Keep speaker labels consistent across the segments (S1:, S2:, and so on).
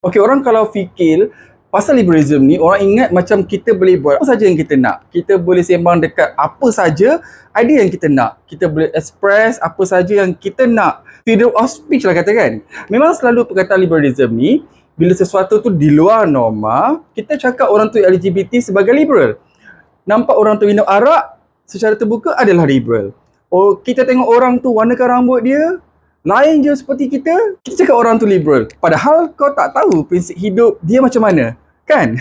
S1: Okey, orang kalau fikir pasal liberalism ni, orang ingat macam kita boleh buat apa saja yang kita nak. Kita boleh sembang dekat apa saja idea yang kita nak. Kita boleh express apa saja yang kita nak. Freedom of speech lah kata kan. Memang selalu perkataan liberalism ni, bila sesuatu tu di luar norma, kita cakap orang tu LGBT sebagai liberal. Nampak orang tu minum arak secara terbuka adalah liberal. Oh, kita tengok orang tu warnakan rambut dia lain je seperti kita cakap orang tu liberal. Padahal kau tak tahu prinsip hidup dia macam mana. Kan?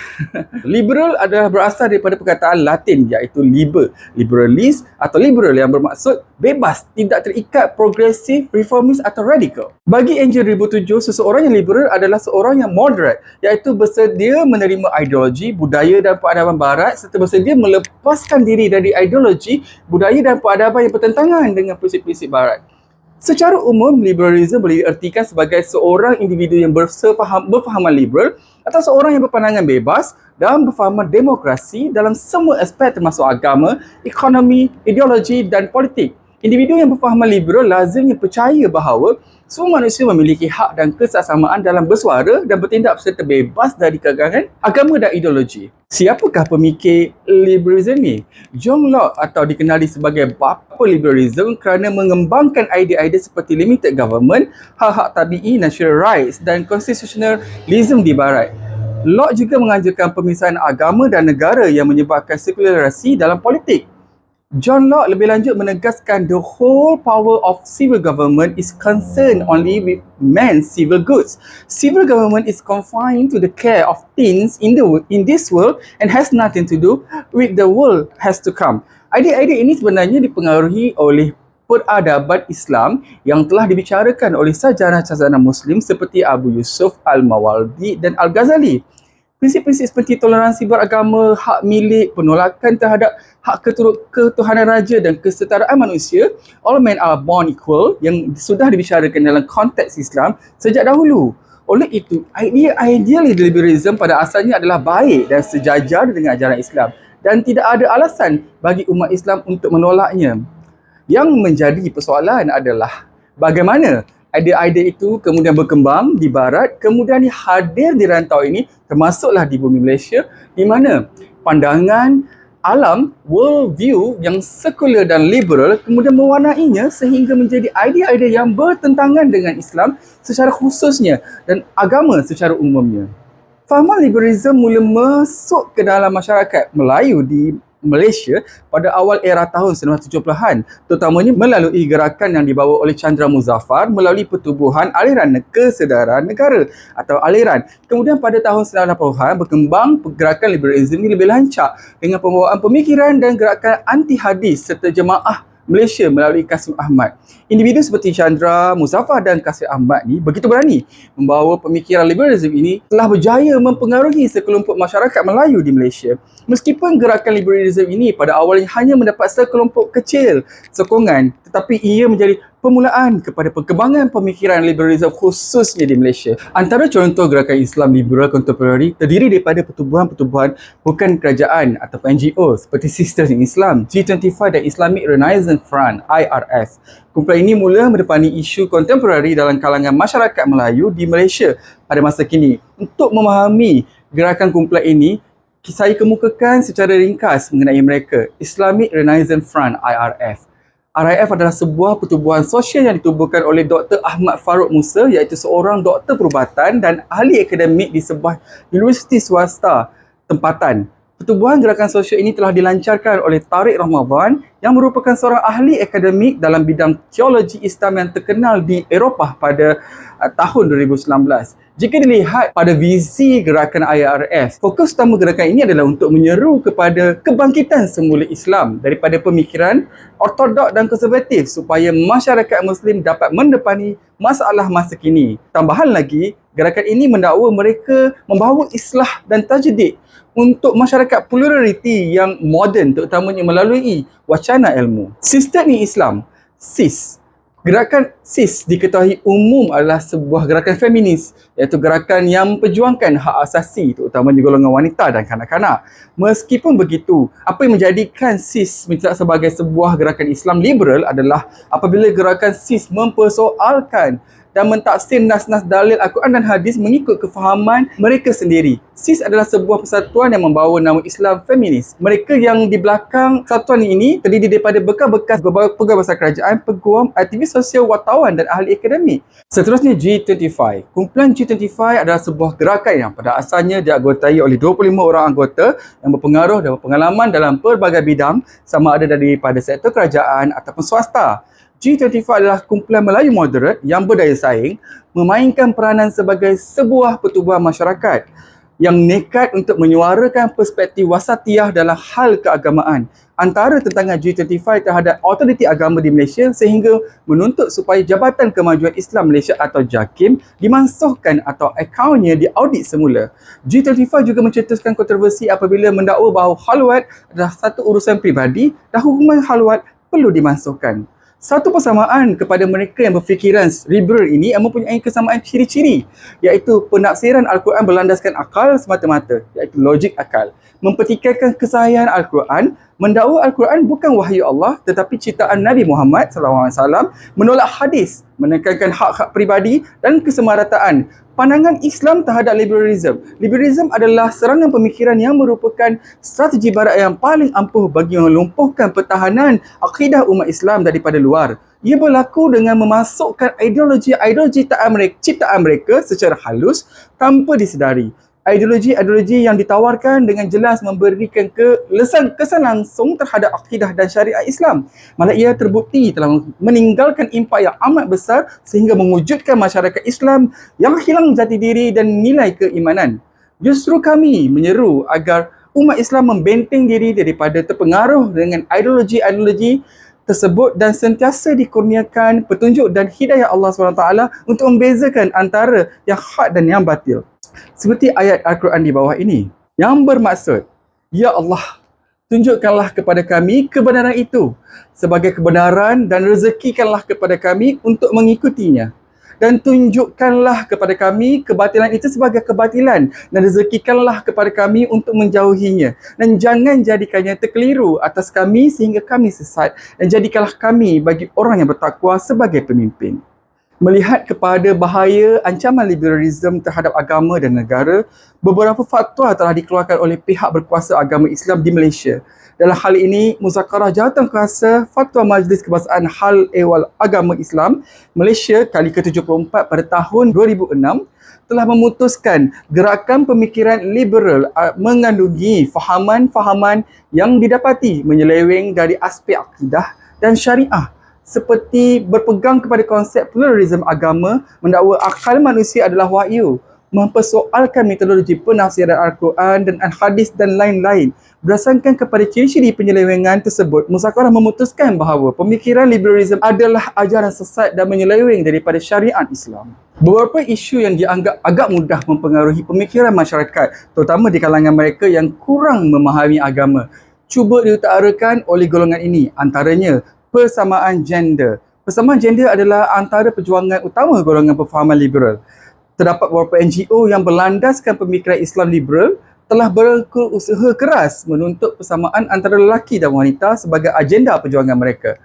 S1: Liberal adalah berasal daripada perkataan Latin iaitu liber, liberalis atau liberal yang bermaksud bebas, tidak terikat, progresif, reformist atau radical. Bagi Angel 2007, seseorang yang liberal adalah seorang yang moderate iaitu bersedia menerima ideologi, budaya dan peradaban barat serta bersedia melepaskan diri dari ideologi, budaya dan peradaban yang bertentangan dengan prinsip-prinsip barat. Secara umum, liberalism boleh diartikan sebagai seorang individu yang berfahaman liberal atau seorang yang berpandangan bebas dan berfahaman demokrasi dalam semua aspek termasuk agama, ekonomi, ideologi dan politik. Individu yang berfahaman liberal lazimnya percaya bahawa semua manusia memiliki hak dan kesesamaan dalam bersuara dan bertindak serta bebas dari kekangan agama dan ideologi. Siapakah pemikir liberalism ni? John Locke atau dikenali sebagai bapa liberalism kerana mengembangkan idea-idea seperti limited government, hak-hak tabi'i, natural rights dan constitutionalism di barat. Locke juga mengajarkan pemisahan agama dan negara yang menyebabkan sekularasi dalam politik. John Locke lebih lanjut menegaskan the whole power of civil government is concerned only with man's civil goods. Civil government is confined to the care of things in this world and has nothing to do with the world has to come. Idea-idea ini sebenarnya dipengaruhi oleh peradaban Islam yang telah dibicarakan oleh sarjana-sarjana Muslim seperti Abu Yusuf Al-Mawardi dan Al-Ghazali. Prinsip-prinsip seperti toleransi beragama, hak milik, penolakan terhadap hak ketuhanan raja dan kesetaraan manusia, all men are born equal, yang sudah dibicarakan dalam konteks Islam sejak dahulu. Oleh itu, idea liberalism pada asalnya adalah baik dan sejajar dengan ajaran Islam dan tidak ada alasan bagi umat Islam untuk menolaknya. Yang menjadi persoalan adalah bagaimana idea-idea itu kemudian berkembang di barat, kemudian hadir di rantau ini, termasuklah di bumi Malaysia, di mana pandangan alam, world view yang sekular dan liberal kemudian mewarnainya sehingga menjadi idea-idea yang bertentangan dengan Islam secara khususnya dan agama secara umumnya. Fahaman liberalism mula masuk ke dalam masyarakat Melayu di Malaysia pada awal era tahun 1970-an, terutamanya melalui gerakan yang dibawa oleh Chandra Muzaffar melalui pertubuhan aliran kesedaran negara atau aliran. Kemudian pada tahun 1980-an berkembang gerakan liberalism ini lebih lancak dengan pembawaan pemikiran dan gerakan anti hadis serta jemaah Malaysia melalui Kasim Ahmad. Individu seperti Chandra Muzaffar dan Kasim Ahmad ni begitu berani membawa pemikiran liberalism ini telah berjaya mempengaruhi sekelompok masyarakat Melayu di Malaysia. Meskipun gerakan liberalism ini pada awalnya hanya mendapat sekelompok kecil sokongan, tetapi ia menjadi permulaan kepada perkembangan pemikiran liberalism khususnya di Malaysia. Antara contoh gerakan Islam liberal kontemporari terdiri daripada pertubuhan-pertubuhan bukan kerajaan atau NGO seperti Sisters in Islam, G25 dan Islamic Renaissance Front, IRF. Kumpulan ini mula mendepani isu kontemporari dalam kalangan masyarakat Melayu di Malaysia pada masa kini. Untuk memahami gerakan kumpulan ini, saya kemukakan secara ringkas mengenai mereka. Islamic Renaissance Front, IRF. RIF adalah sebuah pertubuhan sosial yang ditubuhkan oleh Dr. Ahmad Farouk Musa iaitu seorang doktor perubatan dan ahli akademik di sebuah universiti swasta tempatan. Pertubuhan gerakan sosial ini telah dilancarkan oleh Tariq Ramadan yang merupakan seorang ahli akademik dalam bidang teologi Islam yang terkenal di Eropah pada tahun 2019. Jika dilihat pada visi gerakan IRF, fokus utama gerakan ini adalah untuk menyeru kepada kebangkitan semula Islam daripada pemikiran ortodok dan konservatif supaya masyarakat Muslim dapat mendepani masalah masa kini. Tambahan lagi, gerakan ini mendakwa mereka membawa islah dan tajdid untuk masyarakat pluraliti yang moden terutamanya melalui wacana ilmu. Sistem ni Islam, SIS. Gerakan SIS diketahui umum adalah sebuah gerakan feminis iaitu gerakan yang memperjuangkan hak asasi terutamanya golongan wanita dan kanak-kanak. Meskipun begitu, apa yang menjadikan SIS sebagai sebuah gerakan Islam liberal adalah apabila gerakan SIS mempersoalkan dan mentafsir nas-nas dalil Al-Quran dan hadis mengikut kefahaman mereka sendiri. SIS adalah sebuah persatuan yang membawa nama Islam feminis. Mereka yang di belakang persatuan ini terdiri daripada bekas-bekas pegawai besar kerajaan, peguam, aktivis sosial, wartawan dan ahli akademik. Seterusnya G25. Kumpulan G25 adalah sebuah gerakan yang pada asalnya dianggotai oleh 25 orang anggota yang berpengaruh dan berpengalaman dalam pelbagai bidang, sama ada daripada sektor kerajaan ataupun swasta. G25 adalah kumpulan Melayu moderat yang berdaya saing, memainkan peranan sebagai sebuah pertubuhan masyarakat yang nekat untuk menyuarakan perspektif wasatiyah dalam hal keagamaan antara tentangan G25 terhadap autoriti agama di Malaysia sehingga menuntut supaya Jabatan Kemajuan Islam Malaysia atau JAKIM dimansuhkan atau akaunnya diaudit semula. G25 juga mencetuskan kontroversi apabila mendakwa bahawa khalwat adalah satu urusan peribadi dan hukuman khalwat perlu dimansuhkan. Satu persamaan kepada mereka yang berfikiran liberal ini yang mempunyai kesamaan ciri-ciri, iaitu penafsiran Al-Quran berlandaskan akal semata-mata, iaitu logik akal. Mempertikaikan kesahihan Al-Quran, mendakwa Al-Quran bukan wahyu Allah tetapi ciptaan Nabi Muhammad SAW, menolak hadis, menekankan hak-hak peribadi dan kesemarataan. Pandangan Islam terhadap liberalism. Liberalism adalah serangan pemikiran yang merupakan strategi barat yang paling ampuh bagi melumpuhkan pertahanan akidah umat Islam daripada luar. Ia berlaku dengan memasukkan ideologi ciptaan mereka secara halus tanpa disedari. Ideologi yang ditawarkan dengan jelas memberikan kesan langsung terhadap akidah dan syariat Islam. Malah ia terbukti telah meninggalkan impak yang amat besar sehingga mewujudkan masyarakat Islam yang hilang jati diri dan nilai keimanan. Justru kami menyeru agar umat Islam membenteng diri daripada terpengaruh dengan ideologi tersebut dan sentiasa dikurniakan petunjuk dan hidayah Allah SWT untuk membezakan antara yang hak dan yang batil. Seperti ayat Al-Quran di bawah ini yang bermaksud, Ya Allah, tunjukkanlah kepada kami kebenaran itu sebagai kebenaran dan rezekikanlah kepada kami untuk mengikutinya. Dan tunjukkanlah kepada kami kebatilan itu sebagai kebatilan dan rezekikanlah kepada kami untuk menjauhinya. Dan jangan jadikannya terkeliru atas kami sehingga kami sesat dan jadikanlah kami bagi orang yang bertakwa sebagai pemimpin. Melihat kepada bahaya ancaman liberalisme terhadap agama dan negara, beberapa fatwa telah dikeluarkan oleh pihak berkuasa agama Islam di Malaysia. Dalam hal ini, Muzakarah Jawatankuasa Fatwa Majlis Kebahasaan Hal Ehwal Agama Islam Malaysia kali ke-74 pada tahun 2006 telah memutuskan gerakan pemikiran liberal mengandungi fahaman-fahaman yang didapati menyeleweng dari aspek akidah dan syariah, seperti berpegang kepada konsep pluralisme agama, mendakwa akal manusia adalah wahyu, mempersoalkan metodologi penafsiran Al-Quran dan Al-Hadis dan lain-lain. Berdasarkan kepada ciri-ciri penyelewengan tersebut, Muzakarah memutuskan bahawa pemikiran liberalisme adalah ajaran sesat dan menyeleweng daripada syariat Islam. Beberapa isu yang dianggap agak mudah mempengaruhi pemikiran masyarakat, terutama di kalangan mereka yang kurang memahami agama, cuba diutarakan oleh golongan ini, antaranya persamaan gender. Persamaan gender adalah antara perjuangan utama golongan perfahaman liberal. Terdapat beberapa NGO yang berlandaskan pemikiran Islam liberal telah berusaha keras menuntut persamaan antara lelaki dan wanita sebagai agenda perjuangan mereka.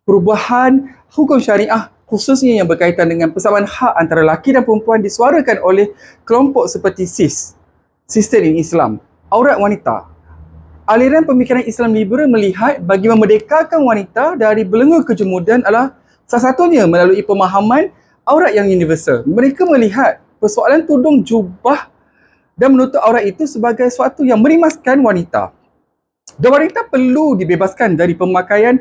S1: Perubahan hukum syariah khususnya yang berkaitan dengan persamaan hak antara lelaki dan perempuan disuarakan oleh kelompok seperti SIS, Sister in Islam, aurat wanita. Aliran pemikiran Islam liberal melihat bagi memerdekakan wanita dari belenggu kejemudan adalah salah satunya melalui pemahaman aurat yang universal. Mereka melihat persoalan tudung jubah dan menutup aurat itu sebagai sesuatu yang merimaskan wanita. Dan wanita perlu dibebaskan dari pemakaian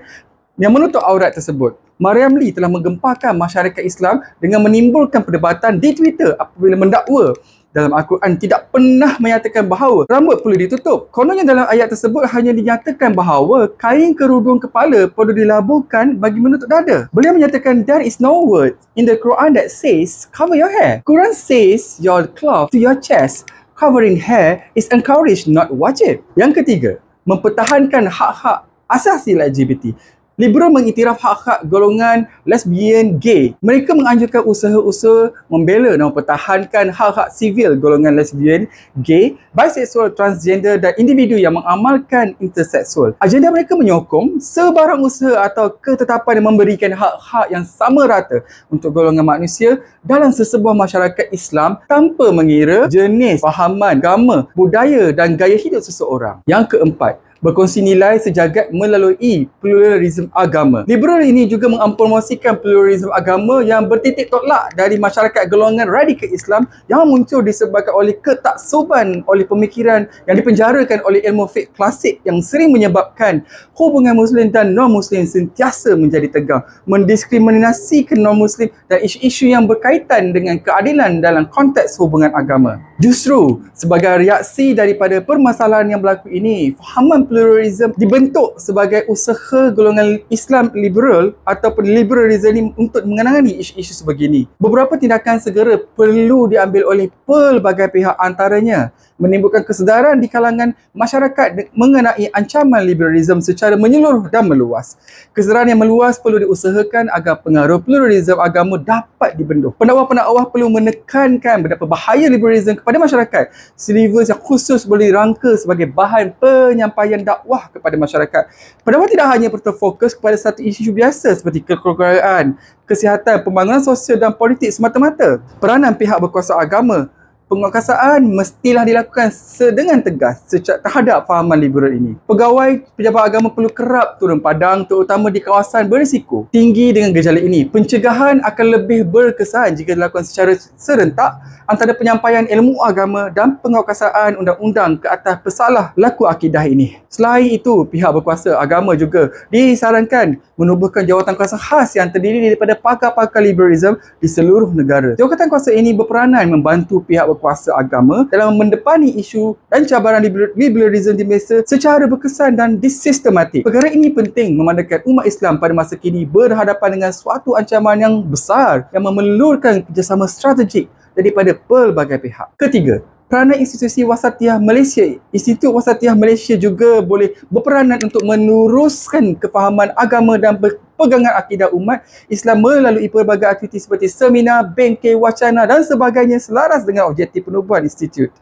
S1: yang menutup aurat tersebut. Mariam Lee telah menggemparkan masyarakat Islam dengan menimbulkan perdebatan di Twitter apabila mendakwa dalam Al-Quran tidak pernah menyatakan bahawa rambut perlu ditutup. Kononnya dalam ayat tersebut hanya dinyatakan bahawa kain kerudung kepala perlu dilabuhkan bagi menutup dada. Beliau menyatakan there is no word in the Quran that says cover your hair. Quran says your cloth to your chest. Covering hair is encouraged, not wajib. Yang ketiga, mempertahankan hak-hak asasi LGBT. Liberal mengiktiraf hak-hak golongan lesbian, gay. Mereka menganjurkan usaha-usaha membela dan mempertahankan hak-hak sivil golongan lesbian, gay, biseksual, transgender dan individu yang mengamalkan interseksual. Agenda mereka menyokong sebarang usaha atau ketetapan yang memberikan hak-hak yang sama rata untuk golongan manusia dalam sesebuah masyarakat Islam tanpa mengira jenis, fahaman, agama, budaya dan gaya hidup seseorang. Yang keempat, berkongsi nilai sejagat melalui pluralisme agama. Liberal ini juga mempromosikan pluralisme agama yang bertitik tolak dari masyarakat golongan radikal Islam yang muncul disebabkan oleh ketaksuban oleh pemikiran yang dipenjarakan oleh ilmu fiqh klasik yang sering menyebabkan hubungan Muslim dan non-Muslim sentiasa menjadi tegang, mendiskriminasikan non-Muslim dan isu-isu yang berkaitan dengan keadilan dalam konteks hubungan agama. Justru sebagai reaksi daripada permasalahan yang berlaku ini, fahaman pluralism dibentuk sebagai usaha golongan Islam liberal ataupun liberalism ini untuk mengenangani isu-isu sebegini. Beberapa tindakan segera perlu diambil oleh pelbagai pihak, antaranya menimbulkan kesedaran di kalangan masyarakat mengenai ancaman liberalism secara menyeluruh dan meluas. Kesedaran yang meluas perlu diusahakan agar pengaruh pluralism agama dapat dibendung. Pendakwah-pendakwah perlu menekankan betapa bahaya liberalism kepada masyarakat. Silibus yang khusus boleh dirangka sebagai bahan penyampaian dakwah kepada masyarakat. Pendakwah tidak hanya berfokus kepada satu isu biasa seperti kekeluargaan, kesihatan, pembangunan sosial dan politik semata-mata. Peranan pihak berkuasa agama, penguatkuasaan mestilah dilakukan dengan tegas terhadap fahaman liberal ini. Pegawai pejabat agama perlu kerap turun padang terutama di kawasan berisiko tinggi dengan gejala ini. Pencegahan akan lebih berkesan jika dilakukan secara serentak antara penyampaian ilmu agama dan penguatkuasaan undang-undang ke atas pesalah laku akidah ini. Selain itu, pihak berkuasa agama juga disarankan menubuhkan jawatan kuasa khas yang terdiri daripada pakar-pakar liberalism di seluruh negara. Jawatan kuasa ini berperanan membantu pihak berkuasa agama dalam mendepani isu dan cabaran liberalism di Malaysia secara berkesan dan sistematik. Perkara ini penting memandangkan umat Islam pada masa kini berhadapan dengan suatu ancaman yang besar yang memerlukan kerjasama strategik daripada pelbagai pihak. Ketiga, peranan institusi Wasatiyah Malaysia. Institut Wasatiyah Malaysia juga boleh berperanan untuk meneruskan kefahaman agama dan pegangan akidah umat Islam melalui pelbagai aktiviti seperti seminar, bengkel, wacana dan sebagainya selaras dengan objektif penubuhan institut.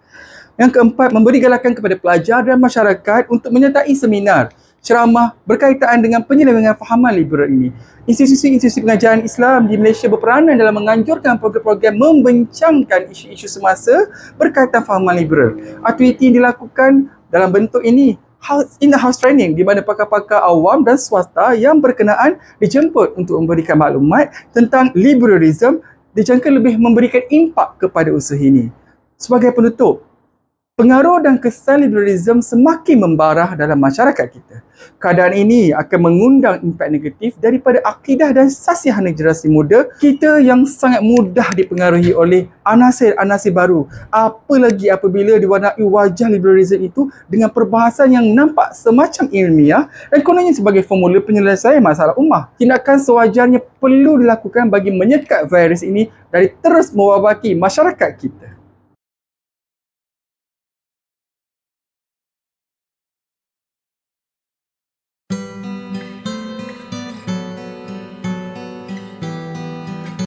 S1: Yang keempat, memberi galakan kepada pelajar dan masyarakat untuk menyertai seminar, ceramah berkaitan dengan penyelewengan fahaman liberal ini. Institusi-institusi pengajaran Islam di Malaysia berperanan dalam menganjurkan program-program membincangkan isu-isu semasa berkaitan fahaman liberal. Aktiviti yang dilakukan dalam bentuk ini in-house training di mana pakar-pakar awam dan swasta yang berkenaan dijemput untuk memberikan maklumat tentang liberalism dijangka lebih memberikan impak kepada usaha ini. Sebagai penutup, pengaruh dan kesan liberalism semakin membarah dalam masyarakat kita. Keadaan ini akan mengundang impak negatif daripada akidah dan sasihan generasi muda kita yang sangat mudah dipengaruhi oleh anasir-anasir baru. Apalagi apabila diwarnai wajah liberalism itu dengan perbahasan yang nampak semacam ilmiah dan kononnya sebagai formula penyelesaian masalah ummah. Tindakan sewajarnya perlu dilakukan bagi menyekat virus ini dari terus mewabaki masyarakat kita.